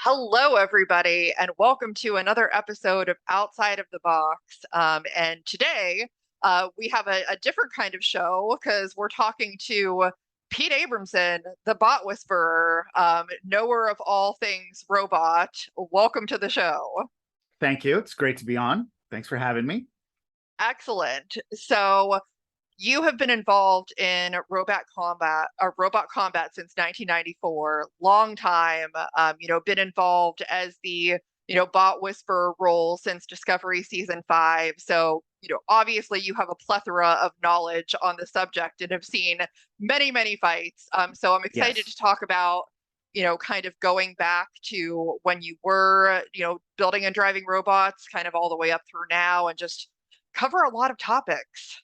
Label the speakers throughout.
Speaker 1: Hello, everybody, and welcome to another episode of Outside of the Box. And today we have a different kind of show because we're talking to Pete Abramson, the bot whisperer, knower of all things robot. Welcome to the show.
Speaker 2: Thank you. It's great to be on. Thanks for having me.
Speaker 1: Excellent. So you have been involved in robot combat since 1994. Long time. Been involved as the bot whisperer role since Discovery season 5. So obviously you have a plethora of knowledge on the subject and have seen many many fights. So I'm excited
Speaker 2: Yes.
Speaker 1: to talk about kind of going back to when you were building and driving robots, kind of all the way up through now, and just cover a lot of topics.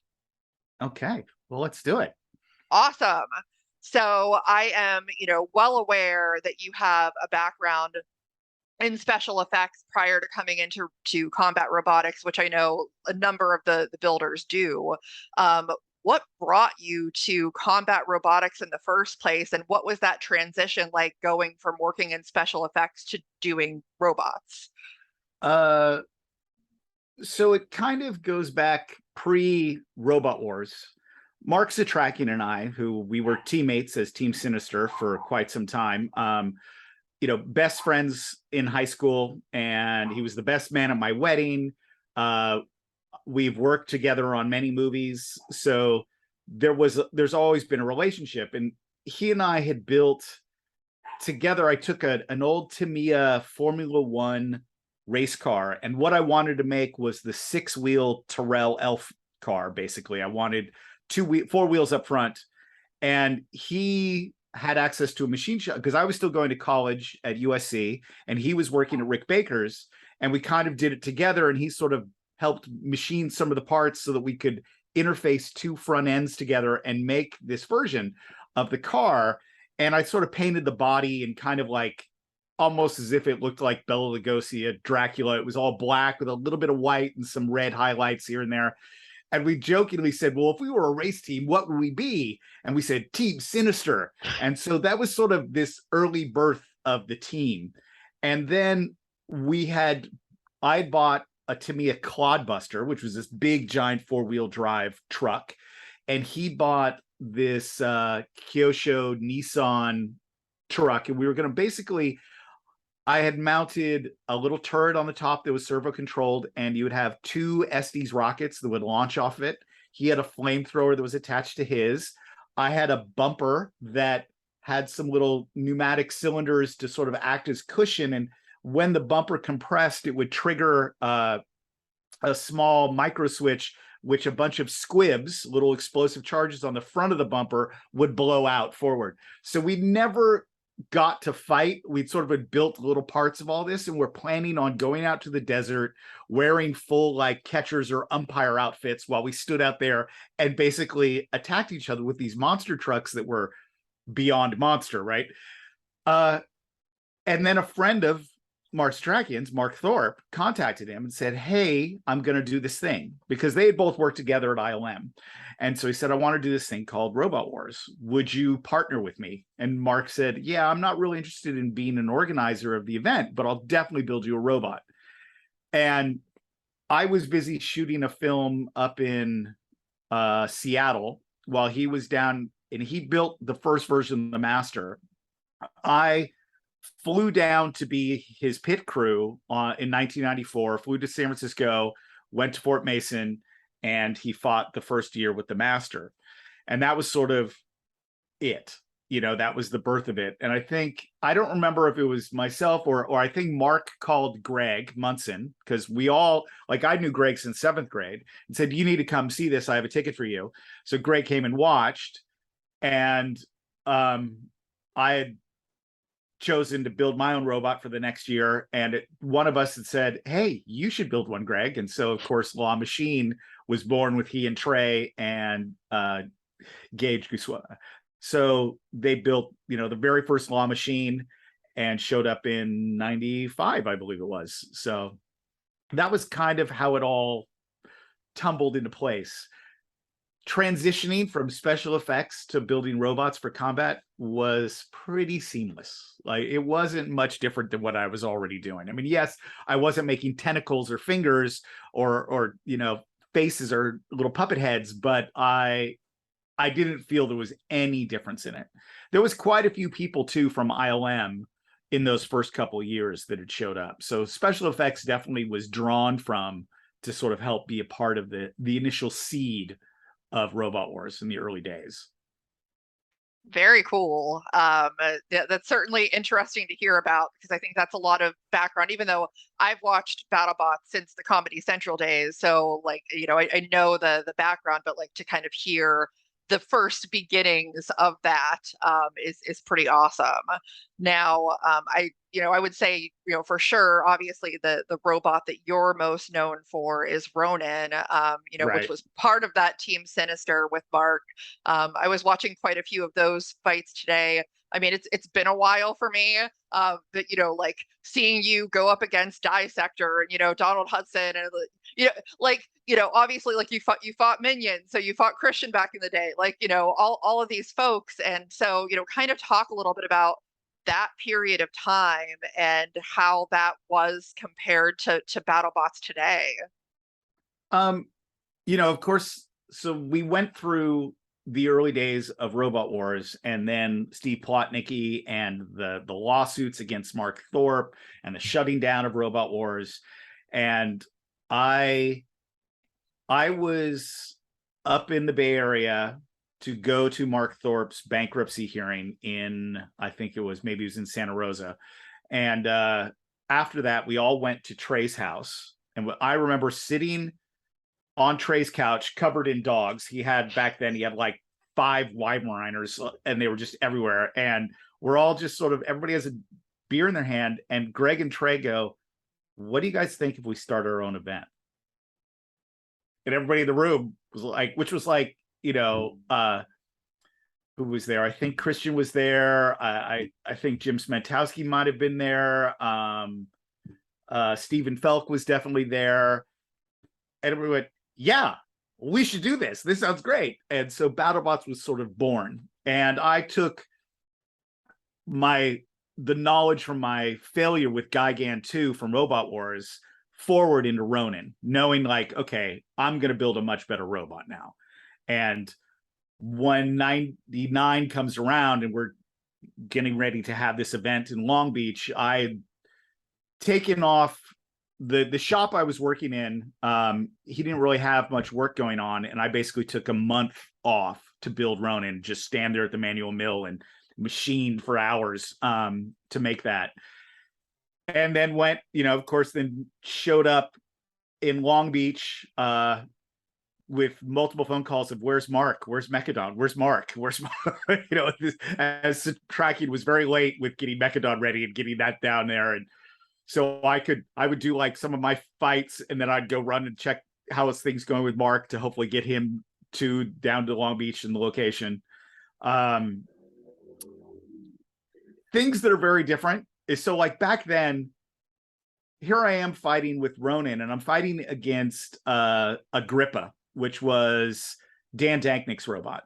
Speaker 2: Okay. Well, let's do it.
Speaker 1: Awesome. So I am, well aware that you have a background in special effects prior to coming into combat robotics, which I know a number of the builders do. Um, what brought you to combat robotics in the first place, and what was that transition like going from working in special effects to doing robots?
Speaker 2: Uh, so it kind of goes back pre-Robot Wars. Mark Zatrakian and I, who we were teammates as Team Sinister for quite some time, best friends in high school, and he was the best man at my wedding. Uh, we've worked together on many movies, so there's always been a relationship, and he and I had built together. I took an old Tamiya Formula One race car, and what I wanted to make was the six-wheel Tyrrell Elf car. Basically, I wanted four wheels up front, and he had access to a machine shop because I was still going to college at USC, and he was working at Rick Baker's, and we kind of did it together, and he sort of helped machine some of the parts so that we could interface two front ends together and make this version of the car. And I sort of painted the body and kind of like almost as if it looked like Bela Lugosi at Dracula. It was all black with a little bit of white and some red highlights here and there. And we jokingly said, well, if we were a race team, what would we be? And we said, Team Sinister. And so that was sort of this early birth of the team. And then I bought a Tamiya Clodbuster, which was this big, giant four-wheel drive truck. And he bought this Kyosho Nissan truck. And we were going to basically, I had mounted a little turret on the top that was servo controlled, and you would have two Estes rockets that would launch off of it. He had a flamethrower that was attached to his. I had a bumper that had some little pneumatic cylinders to sort of act as cushion. And when the bumper compressed, it would trigger a small micro switch, which a bunch of squibs, little explosive charges on the front of the bumper, would blow out forward. So we never got to fight. We'd sort of had built little parts of all this, and we're planning on going out to the desert wearing full like catchers or umpire outfits while we stood out there and basically attacked each other with these monster trucks that were beyond monster, right? And then a friend of Mark Strakian's, Mark Thorpe, contacted him and said, hey, I'm going to do this thing, because they had both worked together at ILM. And so he said, I want to do this thing called Robot Wars. Would you partner with me? And Mark said, yeah, I'm not really interested in being an organizer of the event, but I'll definitely build you a robot. And I was busy shooting a film up in Seattle while he was down, and he built the first version of the Master. I flew down to be his pit crew in 1994, flew to San Francisco, went to Fort Mason, and he fought the first year with the Master. And that was sort of it. That was the birth of it. And I don't remember if it was myself or I think Mark called Greg Munson, because we all, like, I knew Greg since 7th grade, and said, you need to come see this. I have a ticket for you. So Greg came and watched, and I had chosen to build my own robot for the next year, and one of us had said, hey, you should build one, Greg. And so of course La Machine was born with he and Trey and Gage Guswa. So they built the very first La Machine and showed up in 95, I believe it was. So that was kind of how it all tumbled into place. transitioning from special effects to building robots for combat was pretty seamless. Like, it wasn't much different than what I was already doing. I mean, yes, I wasn't making tentacles or fingers or faces or little puppet heads, but I didn't feel there was any difference in it. There was quite a few people too from ILM in those first couple of years that had showed up. So special effects definitely was drawn from to sort of help be a part of the initial seed of Robot Wars in the early days.
Speaker 1: Very cool. That's certainly interesting to hear about, because I think that's a lot of background, even though I've watched Battlebots since the Comedy Central days. So like, I know the background, but like to kind of hear the first beginnings of that is pretty awesome. Now, I would say, for sure, obviously the robot that you're most known for is Ronin, which
Speaker 2: Right.
Speaker 1: was part of that Team Sinister with Mark. I was watching quite a few of those fights today. I mean, it's been a while for me, but like seeing you go up against Dissector and Donald Hudson and obviously like you fought Minion, so you fought Christian back in the day, like all of these folks, and so kind of talk a little bit about that period of time and how that was compared to BattleBots today.
Speaker 2: Of course, so we went through the early days of Robot Wars, and then Steve Plotnicki and the lawsuits against Mark Thorpe and the shutting down of Robot Wars. And I was up in the Bay Area to go to Mark Thorpe's bankruptcy hearing in, I think it was in Santa Rosa. And after that, we all went to Trey's house. And I remember sitting on Trey's couch covered in dogs. He had like 5 Weimaraners, and they were just everywhere. And we're all just sort of, everybody has a beer in their hand. And Greg and Trey go, "What do you guys think if we start our own event?" And everybody in the room was like, which was like, who was there? I think Christian was there. I think Jim Smentowski might have been there. Stephen Felk was definitely there. And everybody went, "Yeah, we should do this. This sounds great." And so BattleBots was sort of born. And I took the knowledge from my failure with Gigan 2 from Robot Wars forward into Ronin, knowing like, okay, I'm going to build a much better robot now. And when 99 comes around and we're getting ready to have this event in Long Beach, I had taken off the shop I was working in. He didn't really have much work going on, and I basically took a month off to build Ronin, just stand there at the manual mill and machine for hours to make that. And then went, of course, then showed up in Long Beach with multiple phone calls of, "Where's Mark? Where's Mechadon? Where's Mark? Where's Mark?" As tracking was very late with getting Mechadon ready and getting that down there. And so I would do like some of my fights, and then I'd go run and check how is things going with Mark to hopefully get him down to Long Beach in the location. Things that are very different is, so like back then, here I am fighting with Ronin, and I'm fighting against Agrippa, which was Dan Danknick's robot.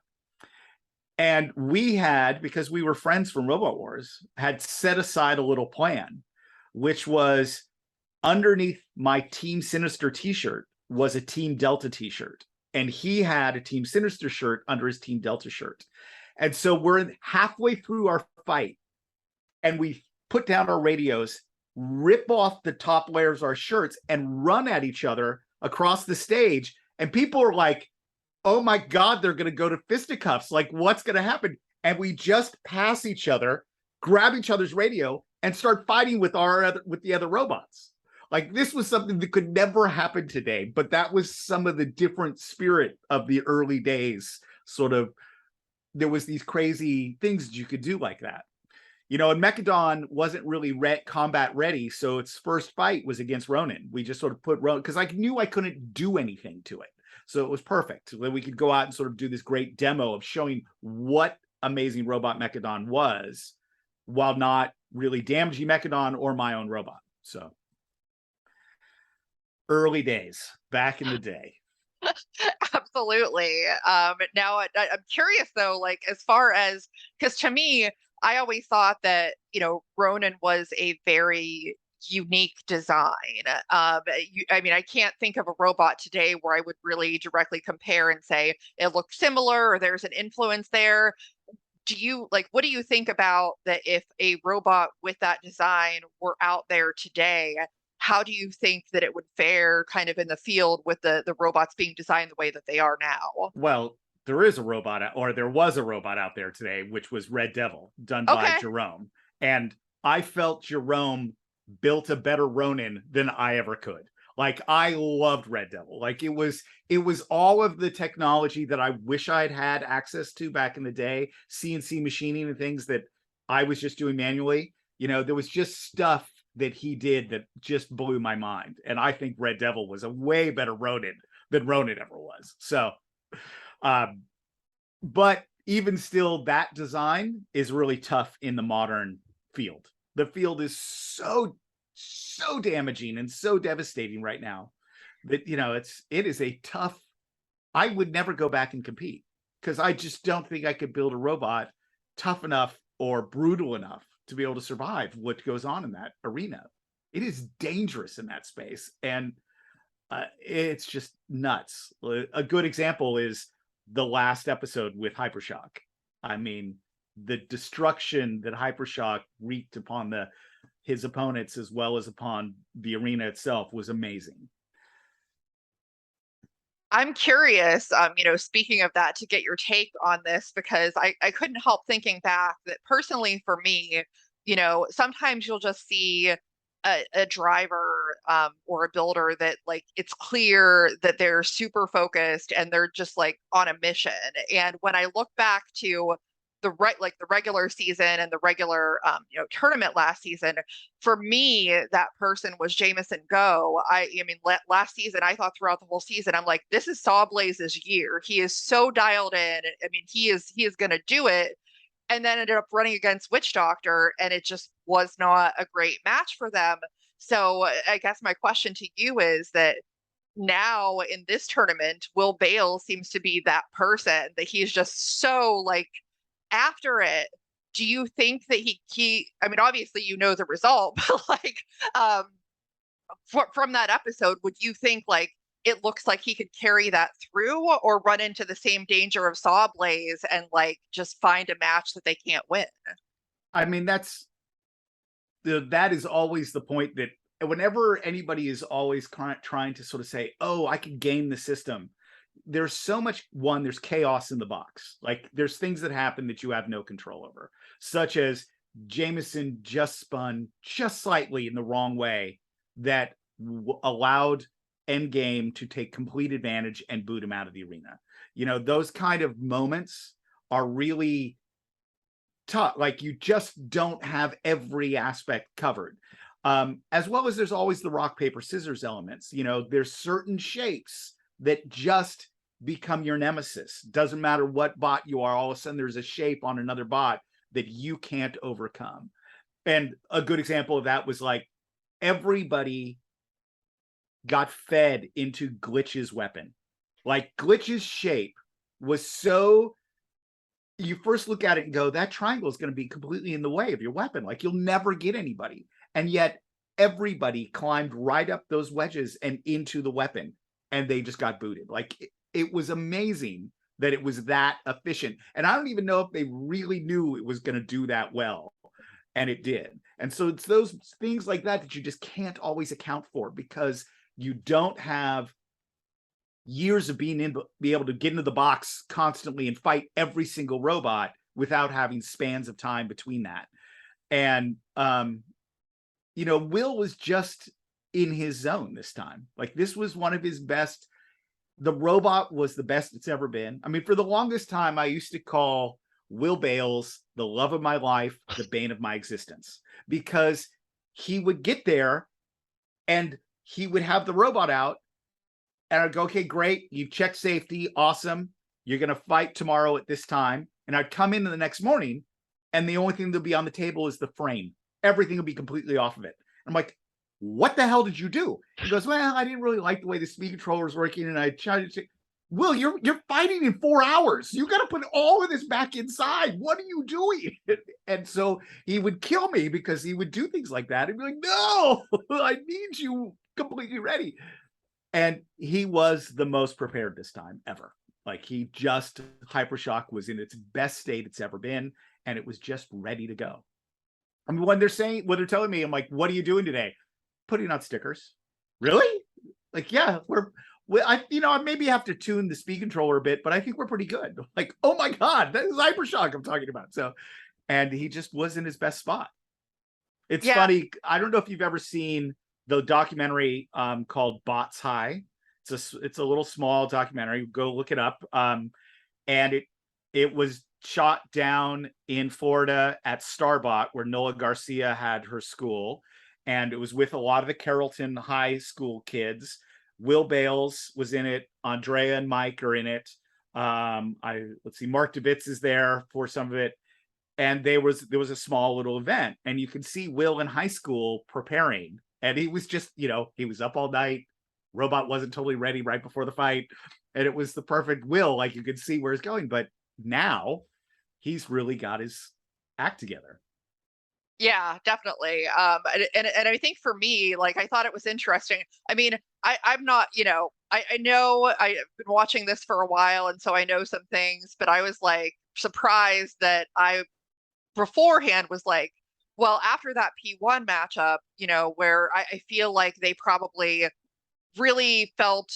Speaker 2: And we had, because we were friends from Robot Wars, had set aside a little plan, which was underneath my Team Sinister t-shirt was a Team Delta t-shirt. And he had a Team Sinister shirt under his Team Delta shirt. And so we're halfway through our fight, and we put down our radios, rip off the top layers of our shirts, and run at each other across the stage. And people are like, "Oh my God, they're going to go to fisticuffs. Like, what's going to happen?" And we just pass each other, grab each other's radio, and start fighting with the other robots. Like, this was something that could never happen today, but that was some of the different spirit of the early days. Sort of, there was these crazy things that you could do like that. And Mechadon wasn't really combat ready, so its first fight was against Ronin. We just sort of put Ronin, because I knew I couldn't do anything to it. So it was perfect. So that we could go out and sort of do this great demo of showing what amazing robot Mechadon was, while not really damaging Mechadon or my own robot. So early days, back in the day.
Speaker 1: Absolutely. Now I'm curious though, like as far as because to me, I always thought that Ronin was a very unique design. I mean, I can't think of a robot today where I would really directly compare and say it looks similar or there's an influence there. Do you like what do you think about that if a robot with that design were out there today? How do you think that it would fare kind of in the field with the robots being designed the way that they are now?
Speaker 2: Well, there is a robot, or there was a robot out there today, which was Red Devil, done by
Speaker 1: Okay.
Speaker 2: Jerome. And I felt Jerome built a better Ronin than I ever could. Like, I loved Red Devil. Like, it was all of the technology that I wish I had had access to back in the day, CNC machining and things that I was just doing manually. There was just stuff that he did that just blew my mind. And I think Red Devil was a way better Ronin than Ronin ever was. So, um, but even still, that design is really tough in the modern field. The field is so damaging and so devastating right now that it is a tough. I would never go back and compete because I just don't think I could build a robot tough enough or brutal enough to be able to survive what goes on in that arena. It is dangerous in that space, and it's just nuts. A good example is the last episode with Hypershock. I mean, the destruction that Hypershock wreaked upon his opponents as well as upon the arena itself was amazing.
Speaker 1: I'm curious, speaking of that, to get your take on this because I couldn't help thinking back that personally for me, sometimes you'll just see a driver or a builder that like it's clear that they're super focused and they're just like on a mission. And when I look back to the regular season and the regular tournament last season, for me that person was Jameson Go. I mean last season I thought throughout the whole season I'm like this is Sawblaze's year. He is so dialed in. I mean he is going to do it, and then ended up running against Witch Doctor, and it just was not a great match for them. So I guess my question to you is that now in this tournament, Will Bale seems to be that person that he's just so like after it. Do you think that he I mean obviously the result, but like um from that episode, would you think like it looks like he could carry that through or run into the same danger of Sawblaze and like just find a match that they can't win?
Speaker 2: I mean, that is always the point, that whenever anybody is always trying to sort of say, oh, I can game the system, there's so much. One, there's chaos in the box. Like, there's things that happen that you have no control over, such as Jameson just spun just slightly in the wrong way that allowed Endgame to take complete advantage and boot him out of the arena. Those kind of moments are really tough. Like, you just don't have every aspect covered. As well as there's always the rock, paper, scissors elements. There's certain shapes that just become your nemesis. Doesn't matter what bot you are, all of a sudden there's a shape on another bot that you can't overcome. And a good example of that was like everybody got fed into Glitch's weapon. Like, Glitch's shape was so, you first look at it and go, that triangle is going to be completely in the way of your weapon. Like, you'll never get anybody. And yet everybody climbed right up those wedges and into the weapon, and they just got booted. Like, it was amazing that it was that efficient. And I don't even know if they really knew it was going to do that well. And it did. And so it's those things like that that you just can't always account for, because you don't have years of be able to get into the box constantly and fight every single robot without having spans of time between that. And Will was just in his zone this time. Like, this was one of his best. The robot was the best it's ever been. I mean, for the longest time, I used to call Will Bales the love of my life, the bane of my existence, because he would get there and he would have the robot out, and I'd go, okay, great. You've checked safety. Awesome. You're going to fight tomorrow at this time. And I'd come in the next morning, and the only thing that'll be on the table is the frame. Everything will be completely off of it. I'm like, what the hell did you do? He goes, well, I didn't really like the way the speed controller was working, and I tried to. Will, you're fighting in 4 hours. You got to put all of this back inside. What are you doing? And so he would kill me because he would do things like that. He'd be like, no, I need you completely ready. And he was the most prepared this time ever. Like Hypershock was in its best state it's ever been, and it was just ready to go. I mean, when they're telling me, I'm like, what are you doing today? Putting out stickers. Really? Like, yeah, I maybe have to tune the speed controller a bit, but I think we're pretty good. Like, oh my God, that is Hypershock I'm talking about. So, and he just was in his best spot. It's funny. I don't know if you've ever seen the documentary called Bots High. It's a little small documentary. Go look it up. And it was shot down in Florida at Starbot, where Nola Garcia had her school, and it was with a lot of the Carrollton High School kids. Will Bales was in it. Andrea and Mike are in it. Let's see, Mark DeVitz is there for some of it. And there was a small little event, and you could see Will in high school preparing, and he was just, he was up all night. Robot wasn't totally ready right before the fight, and it was the perfect Will. Like, you could see where it's going, but now he's really got his act together.
Speaker 1: Yeah, definitely. And I think for me, like, I thought it was interesting. I mean, I'm not, I know I've been watching this for a while, and so I know some things, but I was like surprised that I beforehand was like, well, after that P1 matchup, where I feel like they probably really felt,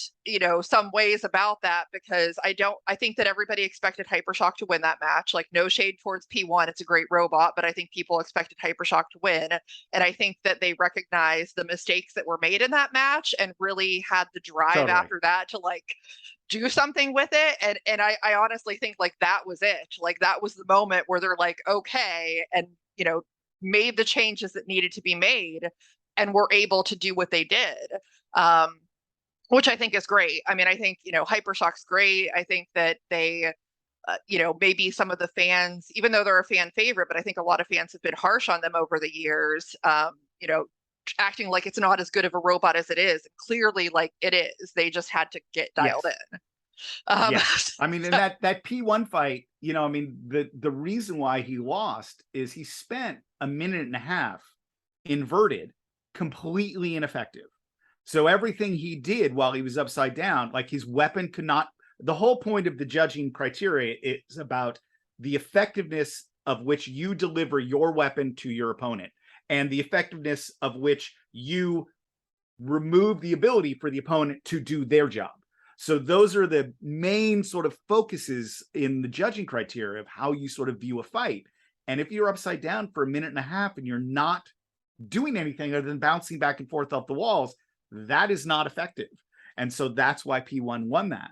Speaker 1: some ways about that, because I think that everybody expected Hypershock to win that match. Like, no shade towards P1, it's a great robot, but I think people expected Hypershock to win. And I think that they recognized the mistakes that were made in that match and really had the drive after that to like do something with it. And I honestly think like that was it. Like, that was the moment where they're like, okay, and made the changes that needed to be made and were able to do what they did. Which I think is great. I mean, I think, Hypershock's great. I think that they, maybe some of the fans, even though they're a fan favorite, but I think a lot of fans have been harsh on them over the years, acting like it's not as good of a robot as it is. Clearly, like, it is. They just had to get dialed in.
Speaker 2: Yes. I mean, in that P1 fight, the reason why he lost is he spent a minute and a half inverted, completely ineffective. So everything he did while he was upside down, like, his weapon could not. The whole point of the judging criteria is about the effectiveness of which you deliver your weapon to your opponent, and the effectiveness of which you remove the ability for the opponent to do their job. So those are the main sort of focuses in the judging criteria of how you sort of view a fight. And if you're upside down for a minute and a half and you're not doing anything other than bouncing back and forth off the walls, that is not effective. And so that's why P1 won that.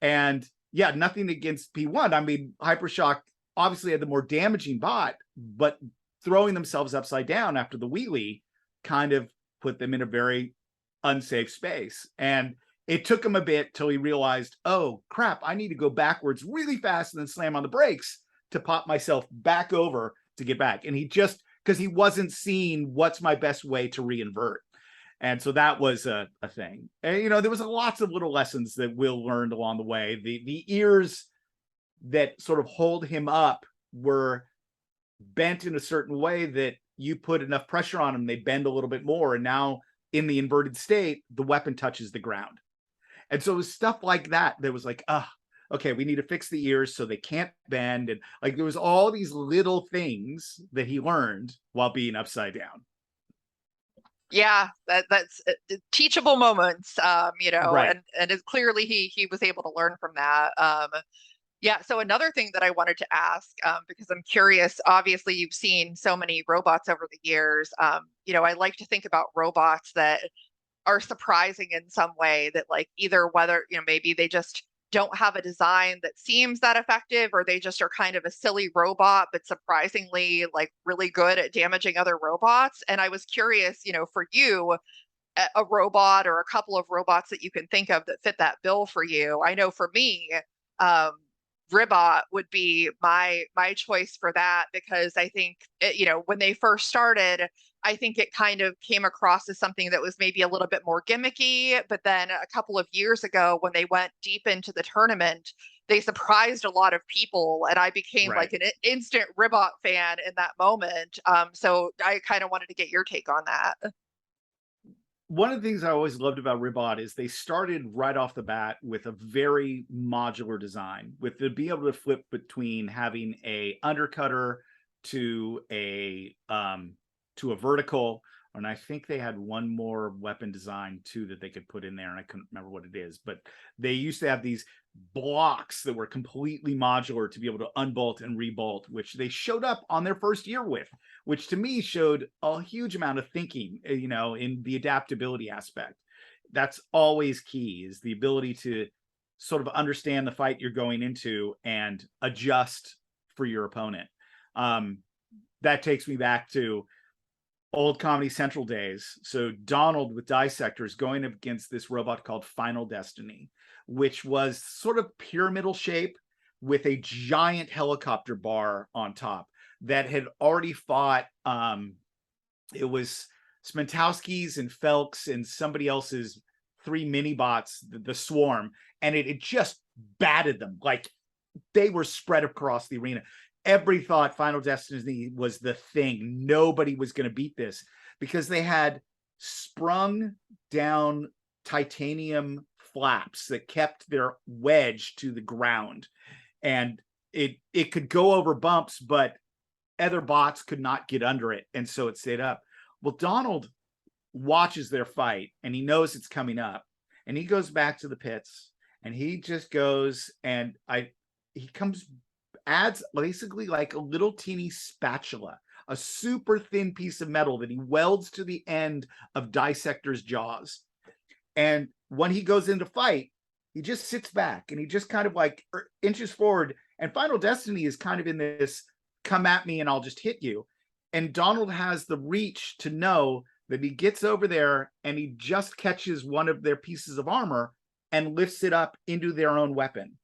Speaker 2: And yeah, nothing against P1. I mean, Hypershock obviously had the more damaging bot, but throwing themselves upside down after the wheelie kind of put them in a very unsafe space. And it took him a bit till he realized, oh crap, I need to go backwards really fast and then slam on the brakes to pop myself back over to get back. And because he wasn't seeing what's my best way to reinvert. And so that was a thing. And, there was lots of little lessons that Will learned along the way. The ears that sort of hold him up were bent in a certain way that you put enough pressure on them, they bend a little bit more. And now in the inverted state, the weapon touches the ground. And so it was stuff like that was like, okay, we need to fix the ears so they can't bend. And like, there was all these little things that he learned while being upside down.
Speaker 1: Yeah, that's teachable moments,
Speaker 2: right.
Speaker 1: and clearly he was able to learn from that. Yeah. So another thing that I wanted to ask, because I'm curious, obviously you've seen so many robots over the years. I like to think about robots that are surprising in some way, that like either whether, maybe they just don't have a design that seems that effective, or they just are kind of a silly robot, but surprisingly like really good at damaging other robots. And I was curious, for you, a robot or a couple of robots that you can think of that fit that bill for you. I know for me, um, Ribot would be my choice for that, because I think when they first started, I think it kind of came across as something that was maybe a little bit more gimmicky, but then a couple of years ago when they went deep into the tournament, they surprised a lot of people, and I became
Speaker 2: Right.
Speaker 1: like an instant Ribot fan in that moment. So I kind of wanted to get your take on that.
Speaker 2: One of the things I always loved about Ribot is they started right off the bat with a very modular design, with the being able to flip between having a undercutter to a vertical, and I think they had one more weapon design too that they could put in there, and I couldn't remember what it is, but they used to have these blocks that were completely modular to be able to unbolt and rebolt, which they showed up on their first year with, which to me showed a huge amount of thinking, in the adaptability aspect. That's always key, is the ability to sort of understand the fight you're going into and adjust for your opponent. That takes me back to old Comedy Central days. So Donald with Dissectors going up against this robot called Final Destiny, which was sort of pyramidal shape with a giant helicopter bar on top that had already fought. It was Smentowski's and Felks and somebody else's 3 mini bots, the Swarm, and it just batted them. Like, they were spread across the arena. Everybody thought Final Destiny was the thing. Nobody was going to beat this because they had sprung down titanium flaps that kept their wedge to the ground, and it could go over bumps, but other bots could not get under it, and so it stayed up. Well, Donald watches their fight and he knows it's coming up, and he goes back to the pits, and he just goes and he adds basically like a little teeny spatula, a super thin piece of metal that he welds to the end of Dissector's jaws. And when he goes into fight, he just sits back and he just kind of like inches forward. And Final Destiny is kind of in this come at me and I'll just hit you. And Donald has the reach to know that he gets over there and he just catches one of their pieces of armor and lifts it up into their own weapon.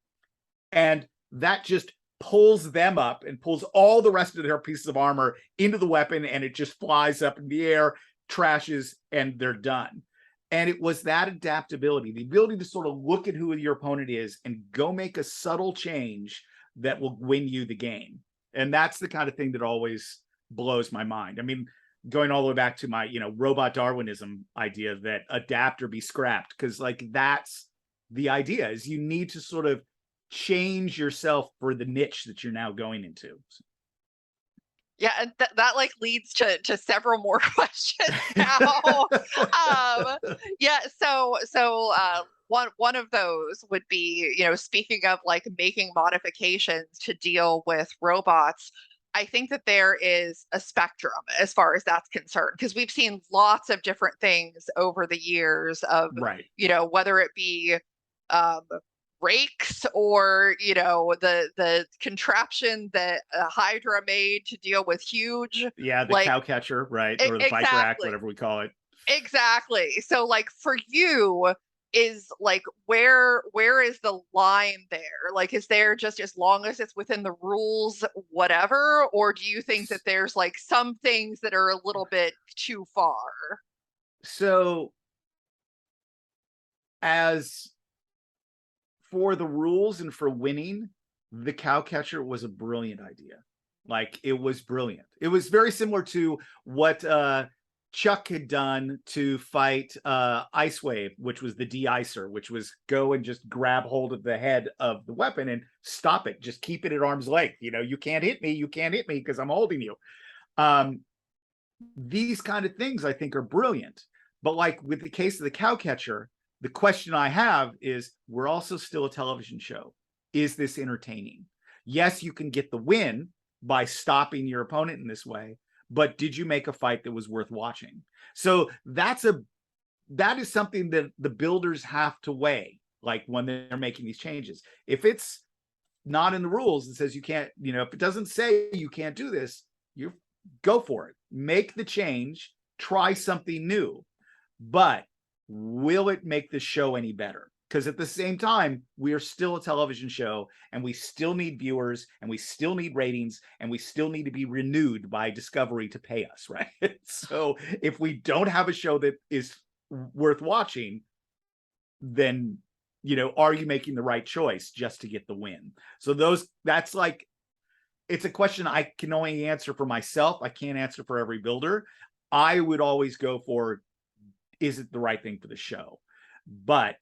Speaker 2: And that just pulls them up and pulls all the rest of their pieces of armor into the weapon, and it just flies up in the air, trashes, and they're done. And it was that adaptability, the ability to sort of look at who your opponent is and go make a subtle change that will win you the game. And that's the kind of thing that always blows my mind. I mean, going all the way back to my, robot Darwinism idea that adapt or be scrapped, because like that's the idea, is you need to sort of change yourself for the niche that you're now going into.
Speaker 1: Yeah, and that like leads to several more questions now. Yeah, so one of those would be, speaking of like making modifications to deal with robots, I think that there is a spectrum as far as that's concerned, because we've seen lots of different things over the years of,
Speaker 2: Right.
Speaker 1: Whether it be rakes or the contraption that Hydra made to deal with huge,
Speaker 2: the cow catcher, right, or the bike rack, whatever we call it.
Speaker 1: Exactly. So like for you, is like where is the line there? Like, is there just, as long as it's within the rules, whatever, or do you think that there's like some things that are a little bit too far?
Speaker 2: So as for the rules and for winning, the cow catcher was a brilliant idea. Like, it was brilliant. It was very similar to what Chuck had done to fight Ice Wave, which was the de-icer, which was go and just grab hold of the head of the weapon and stop it. Just keep it at arm's length. You can't hit me. You can't hit me because I'm holding you. These kind of things I think are brilliant. But like with the case of the cow catcher, the question I have is, we're also still a television show. Is this entertaining? Yes, you can get the win by stopping your opponent in this way, but did you make a fight that was worth watching? So that is something that the builders have to weigh, like when they're making these changes. If it's not in the rules and says you can't, if it doesn't say you can't do this, you go for it. Make the change, try something new. But will it make the show any better? Because at the same time, we are still a television show, and we still need viewers, and we still need ratings, and we still need to be renewed by Discovery to pay us, right? So if we don't have a show that is worth watching, then, are you making the right choice just to get the win? So that's like, it's a question I can only answer for myself. I can't answer for every builder. I would always go for, is it the right thing for the show? But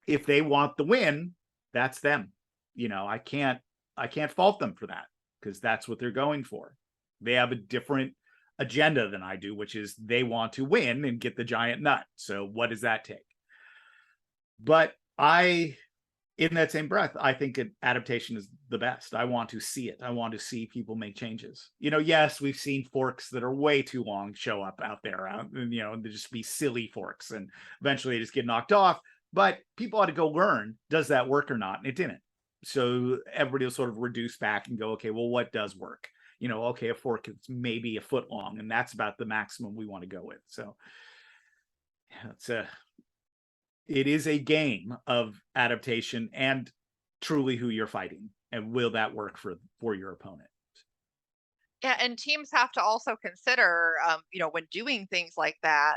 Speaker 2: if they want the win, that's them. I can't fault them for that, because that's what they're going for. They have a different agenda than I do, which is they want to win and get the giant nut. So what does that take? But in that same breath, I think an adaptation is the best. I want to see it. I want to see people make changes. Yes, we've seen forks that are way too long show up out there, and they just be silly forks, and eventually they just get knocked off. But people ought to go learn, does that work or not? And it didn't. So everybody will sort of reduce back and go, okay, well, what does work? Okay, a fork is maybe a foot long, and that's about the maximum we want to go with. So it is a game of adaptation and truly who you're fighting, and will that work for your opponent?
Speaker 1: Yeah, and teams have to also consider, when doing things like that,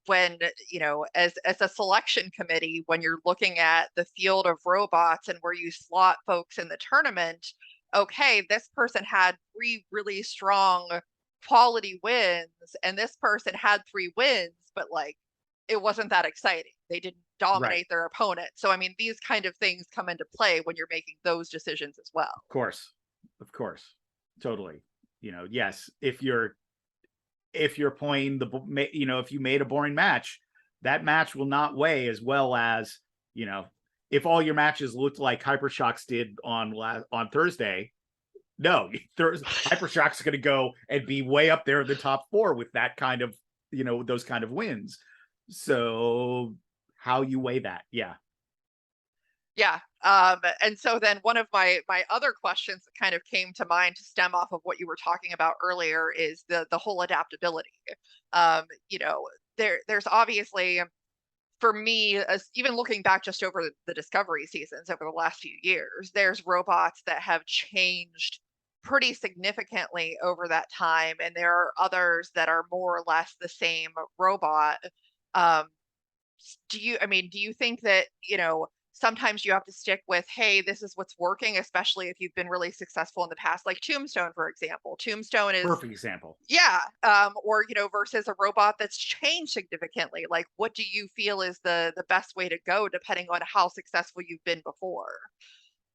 Speaker 1: when, as a selection committee, when you're looking at the field of robots and where you slot folks in the tournament, okay, this person had 3 really strong quality wins, and this person had 3 wins, but like it wasn't that exciting. They didn't
Speaker 2: Right.
Speaker 1: dominate their opponent. So I mean, these kind of things come into play when you're making those decisions as well.
Speaker 2: Of course, totally. Yes, if you're playing if you made a boring match, that match will not weigh as well as, if all your matches looked like Hypershocks did on Thursday. No, Hypershock's going to go and be way up there in the top 4 with that kind of, those kind of wins. So how you weigh that? Yeah.
Speaker 1: Yeah. And so then one of my other questions that kind of came to mind to stem off of what you were talking about earlier is the whole adaptability. Um, you know, there's obviously, for me, as even looking back just over the Discovery seasons over the last few years, there's robots that have changed pretty significantly over that time, and there are others that are more or less the same robot. Um, do you think that, sometimes you have to stick with, hey, this is what's working, especially if you've been really successful in the past, like Tombstone, for example. Tombstone is,
Speaker 2: Perfect example.
Speaker 1: yeah, or, versus a robot that's changed significantly. Like, what do you feel is the best way to go depending on how successful you've been before?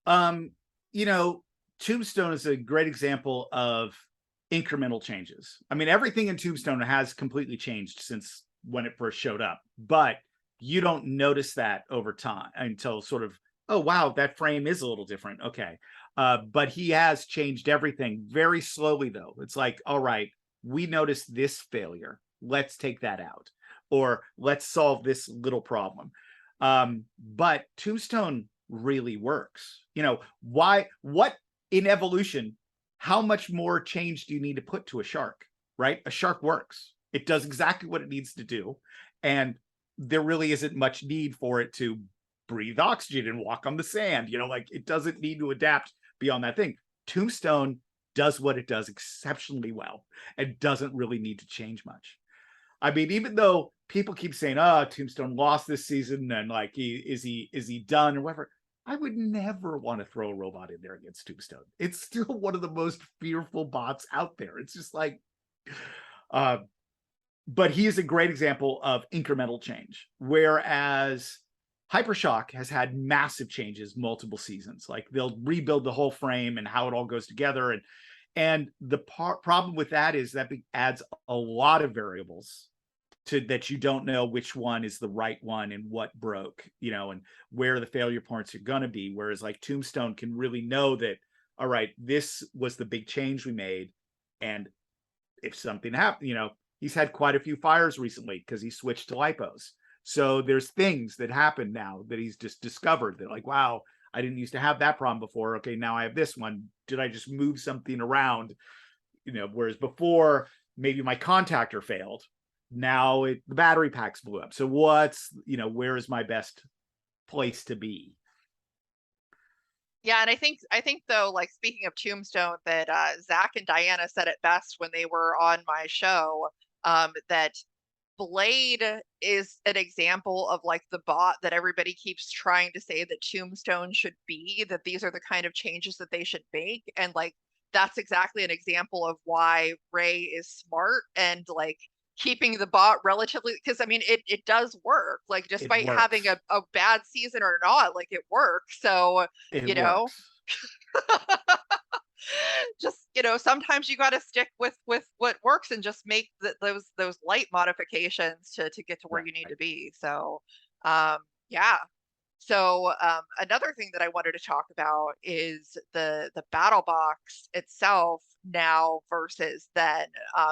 Speaker 2: Um, you know, Tombstone is a great example of incremental changes. I mean, everything in Tombstone has completely changed since when it first showed up, but you don't notice that over time until sort of, oh wow, that frame is a little different. Okay. But he has changed everything very slowly though. It's like, all right, we noticed this failure. Let's take that out. Or let's solve this little problem. But Tombstone really works. What in evolution, how much more change do you need to put to a shark, right? A shark works. It does exactly what it needs to do. And there really isn't much need for it to breathe oxygen and walk on the sand. Like it doesn't need to adapt beyond that thing. Tombstone does what it does exceptionally well and doesn't really need to change much. I mean, even though people keep saying, "Oh, Tombstone lost this season," and like, is he done or whatever, I would never want to throw a robot in there against Tombstone. It's still one of the most fearful bots out there. It's just like, but he is a great example of incremental change, whereas Hypershock has had massive changes multiple seasons. Like they'll rebuild the whole frame and how it all goes together, and the problem with that is that it adds a lot of variables to that you don't know which one is the right one and what broke, and where the failure points are going to be. Whereas like Tombstone can really know that, all right, this was the big change we made, and if something happened, he's had quite a few fires recently because he switched to lipos. So there's things that happen now that he's just discovered that like, wow, I didn't used to have that problem before. Okay, now I have this one. Did I just move something around? Whereas before maybe my contactor failed. Now the battery packs blew up. So where is my best place to be.
Speaker 1: Yeah, and I think though, like speaking of Tombstone, that Zach and Diana said it best when they were on my show, that Blade is an example of like the bot that everybody keeps trying to say that Tombstone should be, that these are the kind of changes that they should make. And like that's exactly an example of why Ray is smart and like keeping the bot relatively, because I mean it does work. Like
Speaker 2: It
Speaker 1: despite having
Speaker 2: works.
Speaker 1: a bad season or not, like it works. So,
Speaker 2: It
Speaker 1: you know,
Speaker 2: works.
Speaker 1: just sometimes you got to stick with what works and just make those light modifications to get to where you need
Speaker 2: Right.
Speaker 1: to be. So yeah. So another thing that I wanted to talk about is the battle box itself now versus then,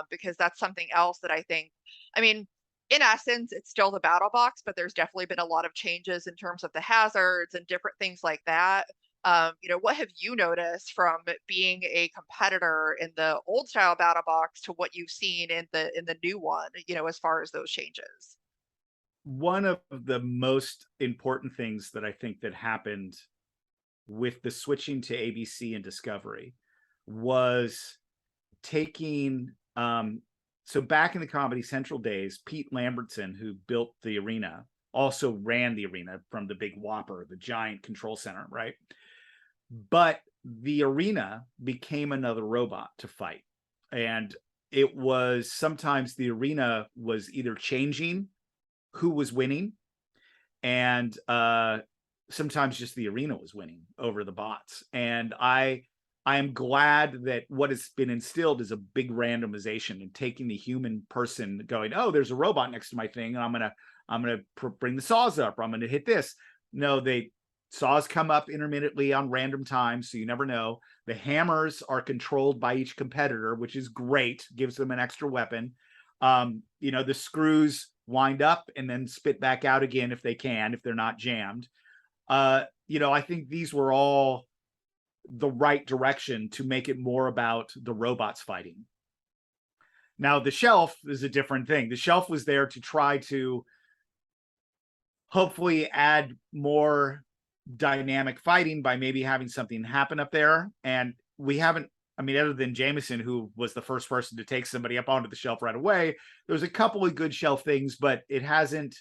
Speaker 1: because that's something else that I think, I mean, in essence it's still the battle box, but there's definitely been a lot of changes in terms of the hazards and different things like that. What have you noticed from being a competitor in the old style battle box to what you've seen in the new one, as far as those changes?
Speaker 2: One of the most important things that I think that happened with the switching to ABC and Discovery was taking so back in the Comedy Central days, Pete Lambertson, who built the arena, also ran the arena from the big Whopper, the giant control center, right? But the arena became another robot to fight. And it was sometimes the arena was either changing who was winning, and sometimes just the arena was winning over the bots. And I am glad that what has been instilled is a big randomization and taking the human person going, oh, there's a robot next to my thing, and I'm gonna bring the saws up, or I'm gonna hit this. No, they saws come up intermittently on random times, so you never know. The hammers are controlled by each competitor, which is great, gives them an extra weapon. The screws wind up and then spit back out again if they can, if they're not jammed. I think these were all the right direction to make it more about the robots fighting. Now, the shelf is a different thing. The shelf was there to try to hopefully add more dynamic fighting by maybe having something happen up there. And we haven't, I mean, other than Jameson, who was the first person to take somebody up onto the shelf right away, there's a couple of good shelf things, but it hasn't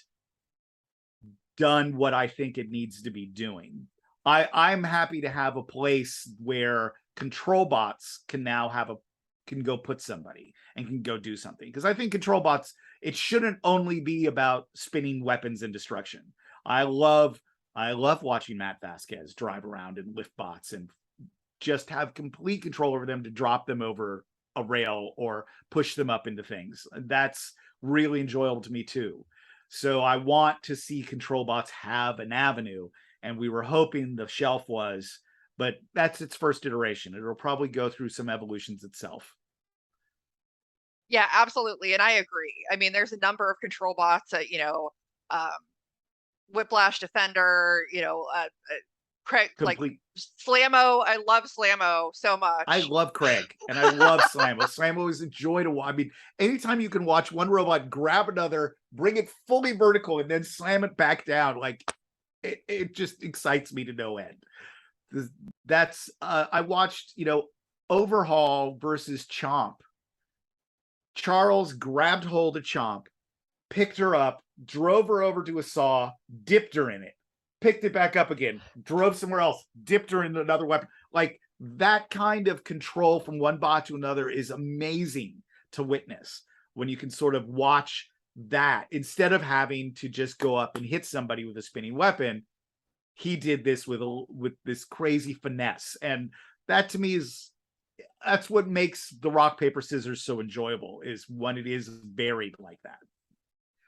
Speaker 2: done what I think it needs to be doing. I'm happy to have a place where control bots can now can go put somebody and can go do something. Because I think control bots, it shouldn't only be about spinning weapons and destruction. I love watching Matt Vasquez drive around and lift bots and just have complete control over them to drop them over a rail or push them up into things. That's really enjoyable to me too. So I want to see control bots have an avenue, and we were hoping the shelf was, but that's its first iteration. It'll probably go through some evolutions itself.
Speaker 1: Yeah, absolutely, and I agree. I mean, there's a number of control bots that um, Whiplash Defender, Craig, like
Speaker 2: Complete.
Speaker 1: Slammo. I love Slammo so
Speaker 2: I
Speaker 1: much.
Speaker 2: love Craig and I love Slammo. Slammo is a joy to watch. I mean, anytime you can watch one robot grab another, bring it fully vertical, and then slam it back down, like it just excites me to no end. That's I watched, Overhaul versus Chomp. Charles grabbed hold of Chomp, picked her up, drove her over to a saw, dipped her in it, picked it back up again, drove somewhere else, dipped her in another weapon. Like that kind of control from one bot to another is amazing to witness when you can sort of watch that instead of having to just go up and hit somebody with a spinning weapon. He did this with this crazy finesse, and that to me that's what makes the rock paper scissors so enjoyable, is when it is varied like that.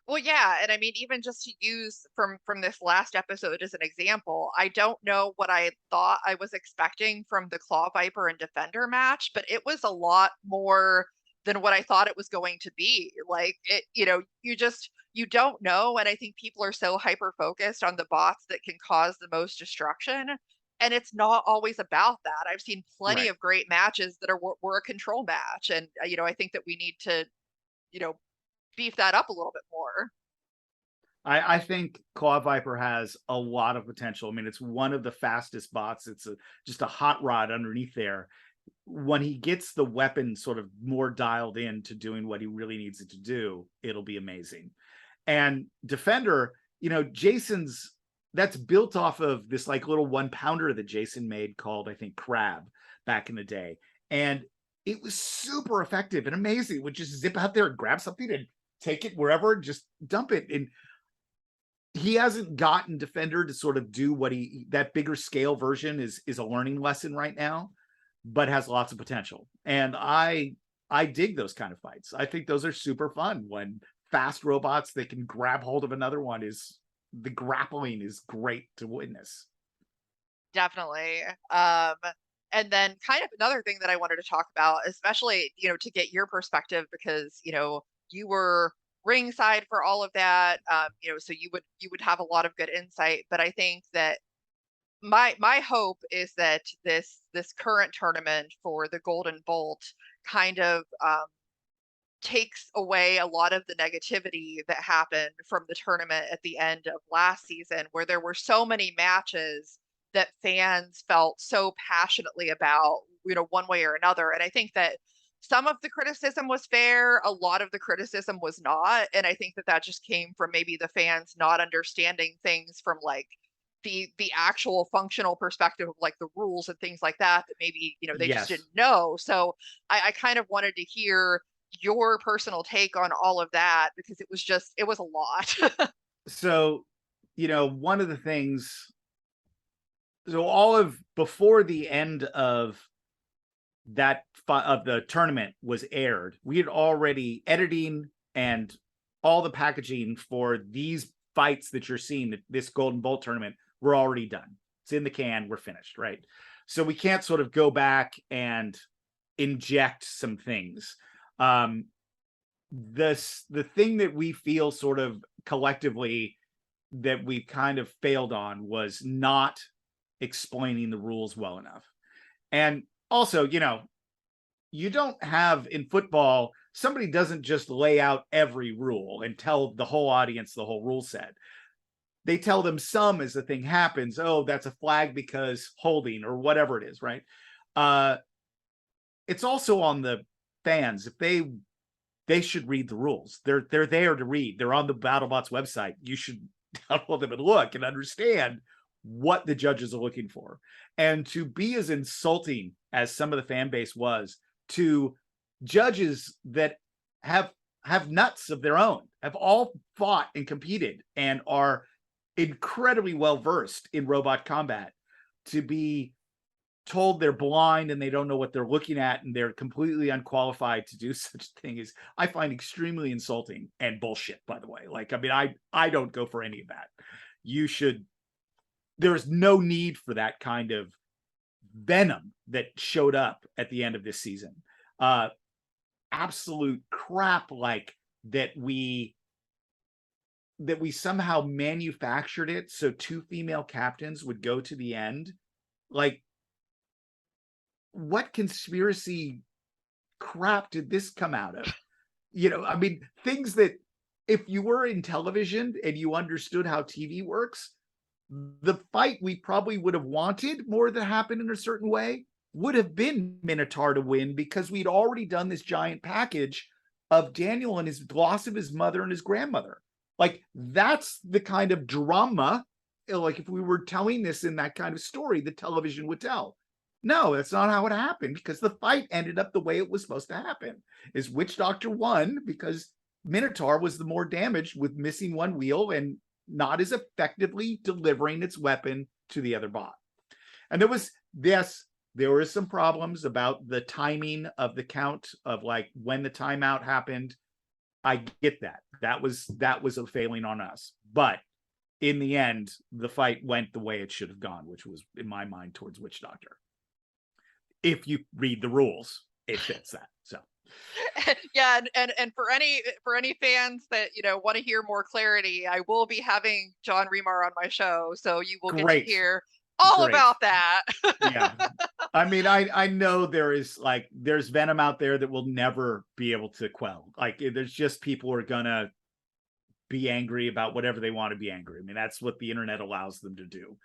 Speaker 1: Well, yeah, and I mean, even just to use from this last episode as an example, I don't know what I thought I was expecting from the Claw Viper and Defender match, but it was a lot more than what I thought it was going to be. Like it, you don't know, and I think people are so hyper focused on the bots that can cause the most destruction, and it's not always about that. I've seen plenty
Speaker 2: Right.
Speaker 1: of great matches that were a control match, and I think that we need to, you know, beef that up a little bit more.
Speaker 2: I think Claw Viper has a lot of potential. I mean, it's one of the fastest bots. It's just a hot rod underneath there. When he gets the weapon sort of more dialed in to doing what he really needs it to do, it'll be amazing. And Defender, Jason's, that's built off of this like little 1-pounder that Jason made called, I think, Crab back in the day. And it was super effective and amazing. Would just zip out there and grab something and take it wherever and just dump it. And he hasn't gotten Defender to sort of do what that bigger scale version is a learning lesson right now, but has lots of potential. And I dig those kind of fights. I think those are super fun when fast robots that can grab hold of another one the grappling is great to witness.
Speaker 1: Definitely. And then kind of another thing that I wanted to talk about, especially, to get your perspective, because, you were ringside for all of that, so you would have a lot of good insight. But I think that my hope is that this current tournament for the Golden Bolt kind of takes away a lot of the negativity that happened from the tournament at the end of last season, where there were so many matches that fans felt so passionately about, one way or another. And I think that some of the criticism was fair, a lot of the criticism was not. And I think that just came from maybe the fans not understanding things from like the actual functional perspective of like the rules and things like that maybe, they just didn't know. So I kind of wanted to hear your personal take on all of that, because it was a lot.
Speaker 2: So, one of the things, so before the end of the tournament was aired, we had already editing and all the packaging for these fights that you're seeing, this Golden Bolt tournament, were already done. It's in the can, we're finished, right? So we can't sort of go back and inject some things. The thing that we feel sort of collectively that we kind of failed on was not explaining the rules well enough. And also, you don't have in football, somebody doesn't just lay out every rule and tell the whole audience the whole rule set. They tell them some as the thing happens. Oh, that's a flag because holding or whatever it is, right? It's also on the fans. If they should read the rules. They're there to read. They're on the Battlebots website. You should download them and look and understand what the judges are looking for. And to be as insulting as some of the fan base was to judges that have nuts of their own, have all fought and competed and are incredibly well versed in robot combat, to be told they're blind and they don't know what they're looking at and they're completely unqualified to do such a thing, is, I find, extremely insulting and bullshit, by the way. Like, I mean, I don't go for any of that. There's no need for that kind of venom that showed up at the end of this season. Absolute crap, like that we somehow manufactured it so 2 female captains would go to the end. Like, what conspiracy crap did this come out of? I mean, things that if you were in television and you understood how TV works, the fight we probably would have wanted more to happen in a certain way would have been Minotaur to win, because we'd already done this giant package of Daniel and his loss of his mother and his grandmother. Like, that's the kind of drama, like if we were telling this in that kind of story, the television would tell. No, that's not how it happened, because the fight ended up the way it was supposed to happen. Is Witch Doctor won because Minotaur was the more damaged with missing one wheel and not as effectively delivering its weapon to the other bot. And there were some problems about the timing of the count of like when the timeout happened. I get that. That was a failing on us. But in the end, the fight went the way it should have gone, which was, in my mind, towards Witch Doctor. If you read the rules, it fits that. So
Speaker 1: yeah, and for any fans that want to hear more clarity, I will be having John Remar on my show, so you will get to hear all about that.
Speaker 2: Yeah, I mean, I know there's venom out there that will never be able to quell. Like, there's just people who are gonna be angry about whatever they want to be angry. I mean, that's what the internet allows them to do.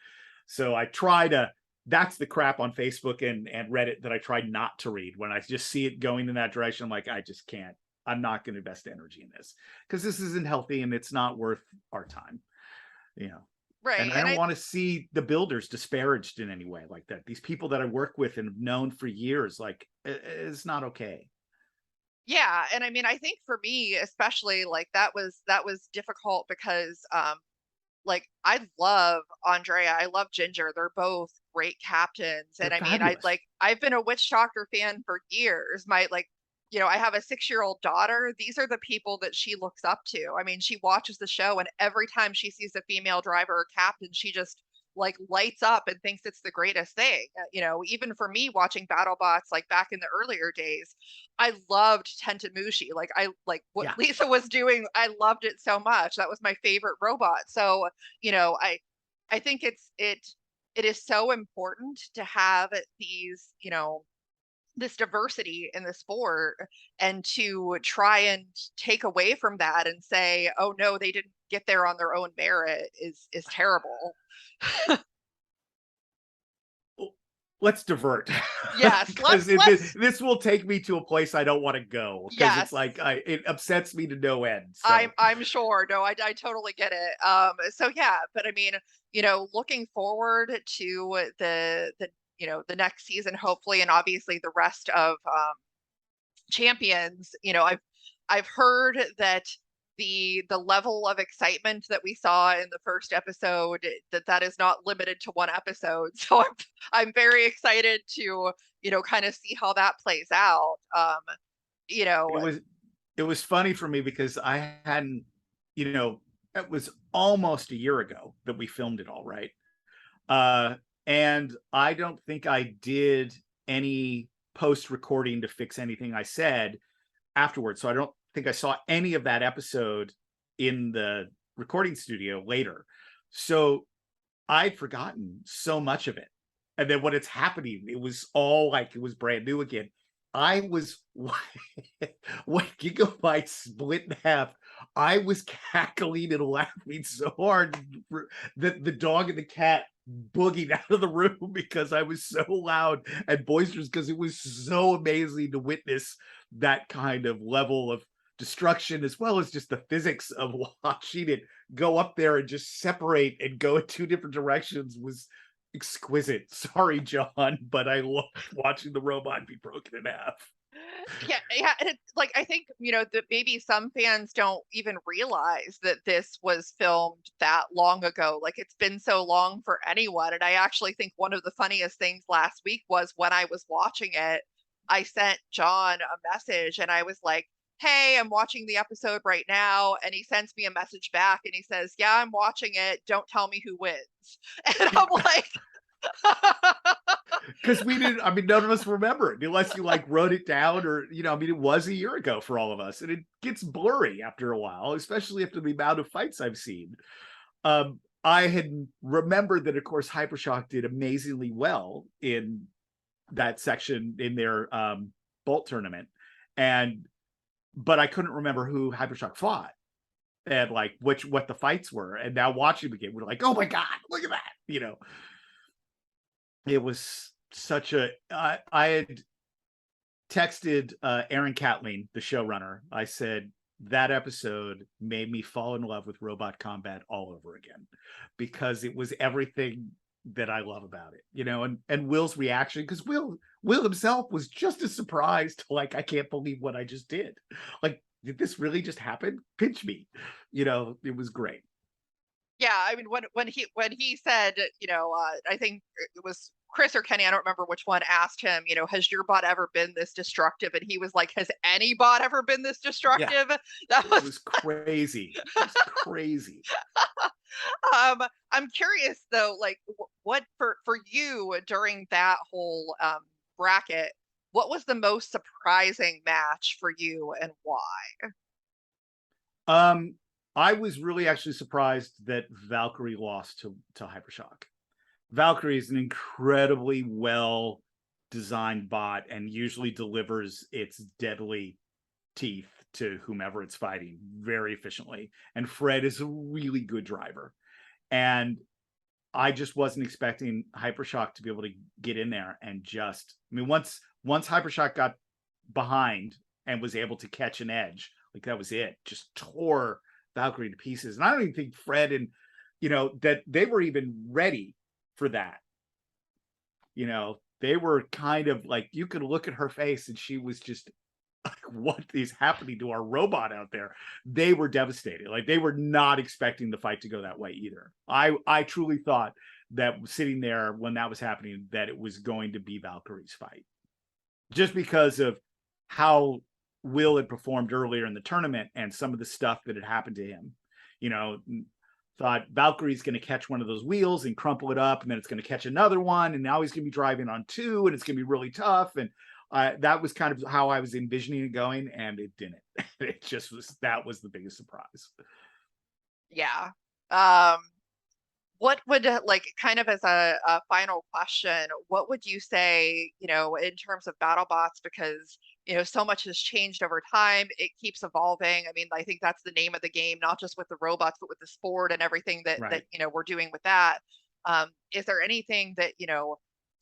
Speaker 2: So I try to, that's the crap on Facebook and Reddit that I try not to read. When I just see it going in that direction, I'm like, I just can't, I'm not going to invest energy in this because this isn't healthy and it's not worth our time, you know.
Speaker 1: Right.
Speaker 2: And I don't want to see the builders disparaged in any way like that. These people that I work with and have known for years, like, it's not okay.
Speaker 1: Yeah, and I mean, I think for me, especially, like that was difficult because like I love Andrea, I love Ginger. They're both great captains.
Speaker 2: They're
Speaker 1: And I mean, I
Speaker 2: fabulous.
Speaker 1: like I've been a Witch Doctor fan for years. My like, you know, I have a 6-year-old daughter. These are the people that she looks up to. I mean, she watches the show and every time she sees a female driver or captain, she just like lights up and thinks it's the greatest thing. You know, even for me watching Battlebots like back in the earlier days, I loved Tentamushi. Like I like what
Speaker 2: Yeah.
Speaker 1: Lisa was doing. I loved it so much. That was my favorite robot. So, you know, I think it is so important to have these, you know, this diversity in the sport, and to try and take away from that and say, oh no, they didn't get there on their own merit is terrible.
Speaker 2: Let's divert
Speaker 1: Yes,
Speaker 2: because
Speaker 1: let's
Speaker 2: this will take me to a place I don't want to go because it's
Speaker 1: yes.
Speaker 2: like it upsets me to no end. So
Speaker 1: I'm sure. No, I totally get it. So yeah, but I mean, you know, looking forward to the you know, the next season, hopefully, and obviously the rest of Champions, you know, I've heard that the level of excitement that we saw in the first episode, that is not limited to one episode. So I'm very excited to, you know, kind of see how that plays out. You know,
Speaker 2: it was funny for me because I hadn't, you know, it was almost a year ago that we filmed it all, right? Uh, and I don't think I did any post recording to fix anything I said afterwards. So I don't think I saw any of that episode in the recording studio later. So I'd forgotten so much of it. And then when it's happening, it was all like it was brand new again. I was when Gigabyte split in half, I was cackling and laughing so hard that the dog and the cat boogieing out of the room because I was so loud and boisterous because it was so amazing to witness that kind of level of destruction as well as just the physics of watching it go up there and just separate and go in two different directions was exquisite. Sorry, John, but I loved watching the robot be broken in half.
Speaker 1: yeah, yeah, and it's like I think, you know, that maybe some fans don't even realize that this was filmed that long ago. Like it's been so long for anyone. And I actually think one of the funniest things last week was when I was watching it, I sent John a message and I was like, hey, I'm watching the episode right now. And he sends me a message back and he says, yeah, I'm watching it. Don't tell me who wins. And I'm like,
Speaker 2: Because we didn't, I mean, none of us remember it unless you like wrote it down or, you know, I mean, it was a year ago for all of us and it gets blurry after a while, especially after the amount of fights I've seen. I had remembered that, of course, Hypershock did amazingly well in that section in their Bolt tournament. But I couldn't remember who Hypershock fought and like what the fights were. And now watching the game, we're like, oh my God, look at that. You know, it was such a I had texted Aaron Catling, the showrunner. I said that episode made me fall in love with robot combat all over again because it was everything that I love about it, you know. And Will's reaction, because Will himself was just as surprised, like, I can't believe what I just did. Like, did this really just happen? Pinch me, you know. It was great.
Speaker 1: yeah, I mean, when he said, you know, I think it was Chris or Kenny, I don't remember which one, asked him, you know, has your bot ever been this destructive? And he was like, has any bot ever been this
Speaker 2: Yeah,
Speaker 1: destructive? That
Speaker 2: it was crazy. It was crazy.
Speaker 1: I'm curious though, like what for you during that whole bracket, what was the most surprising match for you and why?
Speaker 2: Um, I was really actually surprised that Valkyrie lost to Hypershock. Valkyrie is an incredibly well designed bot and usually delivers its deadly teeth to whomever it's fighting very efficiently. And Fred is a really good driver. And I just wasn't expecting Hypershock to be able to get in there and just, I mean, once Hypershock got behind and was able to catch an edge, like that was it. Just tore Valkyrie to pieces. And I don't even think Fred and, that they were even ready for that. They were kind of like, you could look at her face and she was just like, what is happening to our robot out there? They were devastated. Like they were not expecting the fight to go that way either. I truly thought that sitting there when that was happening, that it was going to be Valkyrie's fight, just because of how Will had performed earlier in the tournament and some of the stuff that had happened to him. Thought Valkyrie's going to catch one of those wheels and crumple it up, and then it's going to catch another one, and now he's going to be driving on two, and it's going to be really tough. And that was kind of how I was envisioning it going, and it didn't. It just was, that was the biggest surprise.
Speaker 1: Yeah. What would, like, kind of as a final question, what would you say, in terms of BattleBots? Because, so much has changed over time. It keeps evolving. I mean, I think that's the name of the game, not just with the robots, but with the sport and everything that,
Speaker 2: Right.
Speaker 1: we're doing with that. Is there anything that,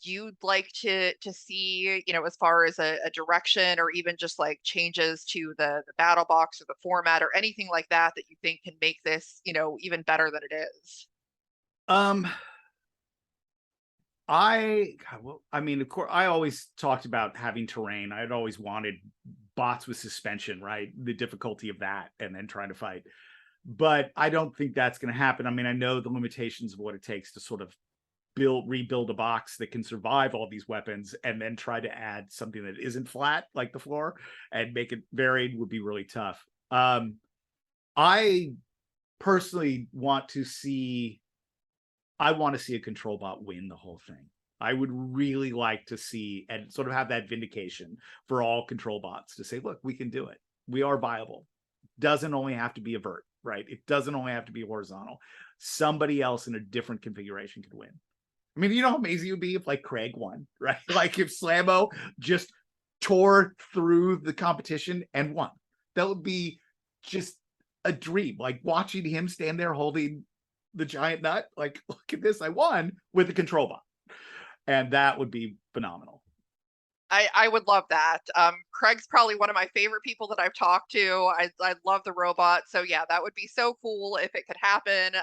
Speaker 1: you'd like to see, as far as a direction, or even just like changes to the battle box or the format or anything like that you think can make this, even better than it is?
Speaker 2: I mean, of course, I always talked about having terrain. I'd always wanted bots with suspension, right? The difficulty of that, and then trying to fight. But I don't think that's going to happen. I mean, I know the limitations of what it takes to sort of rebuild a box that can survive all these weapons, and then try to add something that isn't flat like the floor and make it varied would be really tough. I personally want to see a control bot win the whole thing. I would really like to see and sort of have that vindication for all control bots to say, look, we can do it. We are viable. Doesn't only have to be a vert, right? It doesn't only have to be horizontal. Somebody else in a different configuration could win. I mean, you know how amazing it would be if like Craig won, right? Like if Slammo just tore through the competition and won. That would be just a dream. Like watching him stand there holding the giant nut, like, look at this, I won with the control bot. And that would be phenomenal.
Speaker 1: I would love that. Craig's probably one of my favorite people that I've talked to. I love the robot. So yeah, that would be so cool if it could happen.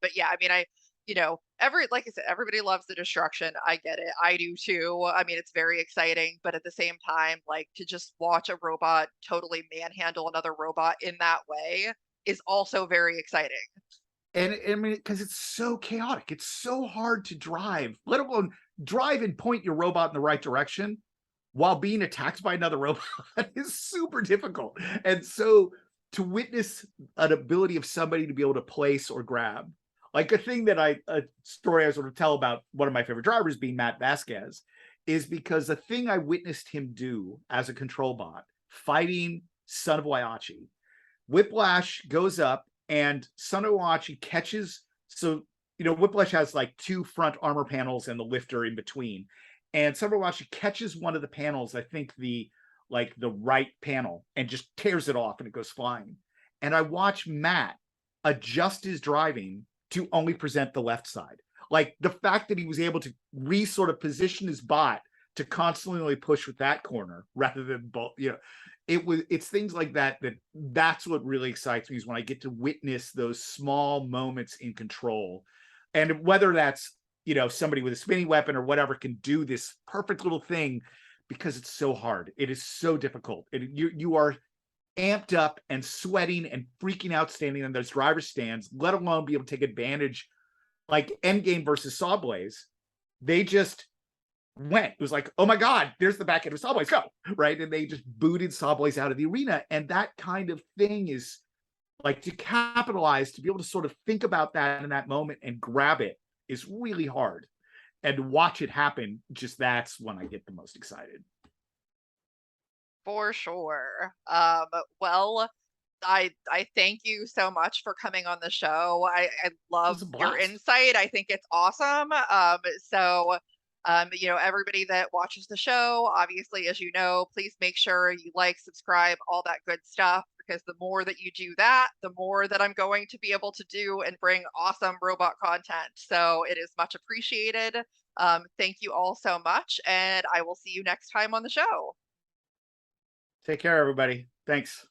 Speaker 1: But yeah, I mean, like I said, everybody loves the destruction. I get it. I do too. I mean, it's very exciting, but at the same time, like, to just watch a robot totally manhandle another robot in that way is also very exciting.
Speaker 2: And I mean, because it's so chaotic, it's so hard to drive, let alone drive and point your robot in the right direction while being attacked by another robot is super difficult. And so to witness an ability of somebody to be able to place or grab, like a story I sort of tell about one of my favorite drivers being Matt Vasquez, is because the thing I witnessed him do as a control bot fighting Son of Waiachi, Whiplash goes up and Son of Waiachi catches. So, Whiplash has like two front armor panels and the lifter in between. And Son of Waiachi catches one of the panels, I think the right panel, and just tears it off and it goes flying. And I watch Matt adjust his driving to only present the left side. Like the fact that he was able to sort of position his bot to constantly push with that corner rather than both, it's things like that's what really excites me, is when I get to witness those small moments in control. And whether that's, somebody with a spinning weapon or whatever can do this perfect little thing, because it's so hard. It is so difficult. You are amped up and sweating and freaking out standing in those driver stands, let alone be able to take advantage. Like Endgame versus Sawblaze, they just went. It was like, oh my God, there's the back end of Sawblaze, go, right? And they just booted Sawblaze out of the arena. And that kind of thing is like, to capitalize, to be able to sort of think about that in that moment and grab it is really hard. And watch it happen, just that's when I get the most excited.
Speaker 1: For sure. Well, I thank you so much for coming on the show. I
Speaker 2: It
Speaker 1: love
Speaker 2: was a
Speaker 1: your
Speaker 2: blast.
Speaker 1: insight. I think it's awesome. So everybody that watches the show, obviously, as you know, please make sure you like, subscribe, all that good stuff, because the more that you do that, the more that I'm going to be able to do and bring awesome robot content. So it is much appreciated. Thank you all so much, and I will see you next time on the show.
Speaker 2: Take care, everybody. Thanks.